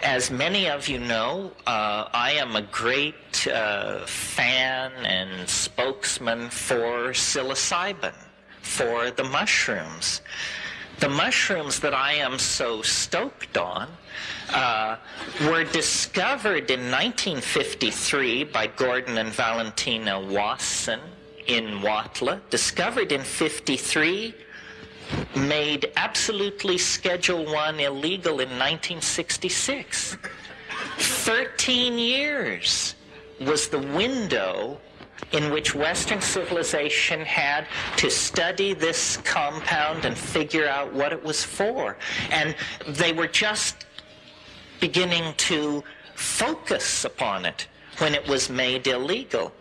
As many of you know, I am a great fan and spokesman for psilocybin, for the mushrooms. The mushrooms that I am so stoked on were discovered in 1953 by Gordon and Valentina Wasson in Huautla, discovered in 53, made absolutely Schedule I illegal in 1966. 13 years was the window in which Western civilization had to study this compound and figure out what it was for. And they were just beginning to focus upon it when it was made illegal.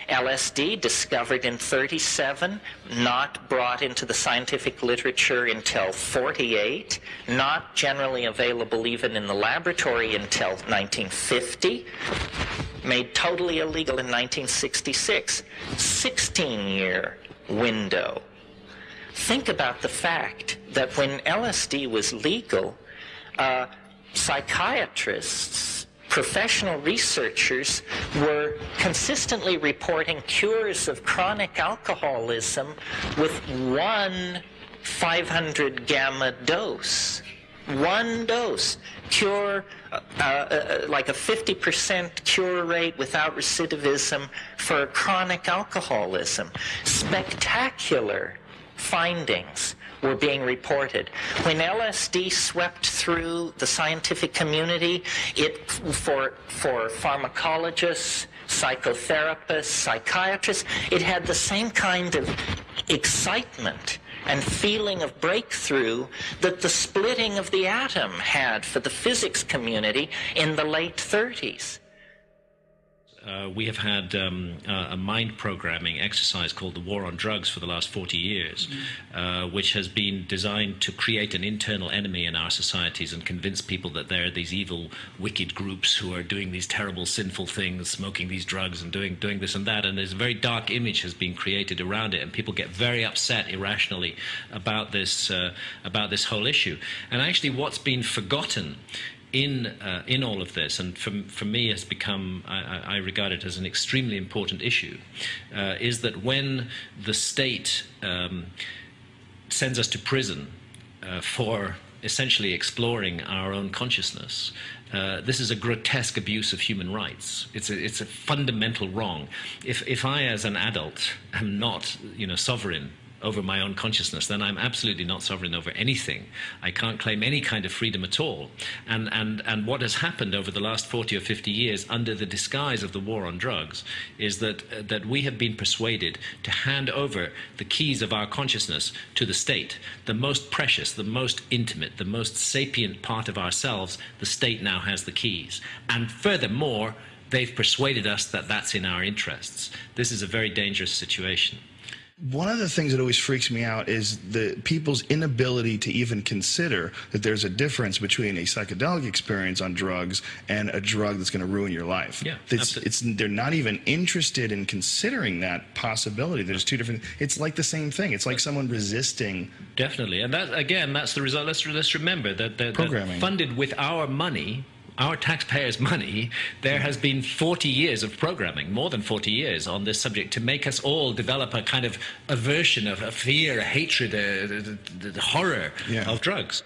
LSD, discovered in 37, not brought into the scientific literature until 48, not generally available even in the laboratory until 1950, made totally illegal in 1966. 16-year window. Think about the fact that when LSD was legal, psychiatrists, professional researchers were consistently reporting cures of chronic alcoholism with one 500 gamma dose. One dose. Cure, like a 50% cure rate without recidivism for chronic alcoholism. Spectacular findings were being reported. When LSD swept through the scientific community, it for pharmacologists, psychotherapists, psychiatrists, it had the same kind of excitement and feeling of breakthrough that the splitting of the atom had for the physics community in the late 30s. We have had a mind programming exercise called the War on Drugs for the last 40 years, which has been designed to create an internal enemy in our societies and convince people that there are these evil, wicked groups who are doing these terrible, sinful things, smoking these drugs and doing this and that. And there's a very dark image has been created around it, and people get very upset irrationally about this whole issue. And actually what's been forgotten in all of this, and for me has become, I regard it as an extremely important issue, is that when the state sends us to prison for essentially exploring our own consciousness, this is a grotesque abuse of human rights. It's a fundamental wrong. If I, as an adult, am not, sovereign over my own consciousness, then I'm absolutely not sovereign over anything. I can't claim any kind of freedom at all. And what has happened over the last 40 or 50 years under the disguise of the war on drugs is that we have been persuaded to hand over the keys of our consciousness to the state. The most precious, the most intimate, the most sapient part of ourselves, the state now has the keys. And furthermore, they've persuaded us that that's in our interests. This is a very dangerous situation. One of the things that always freaks me out is the people's inability to even consider that there's a difference between a psychedelic experience on drugs and a drug that's going to ruin your life. Yeah, they're not even interested in considering that possibility. There's two different. It's like the same thing. It's like someone resisting. Definitely, and that again, that's the result. Let's remember that programming funded with our money. Our taxpayers' money, there has been 40 years of programming, more than 40 years on this subject, to make us all develop a kind of aversion, of a fear, a hatred, the horror of drugs.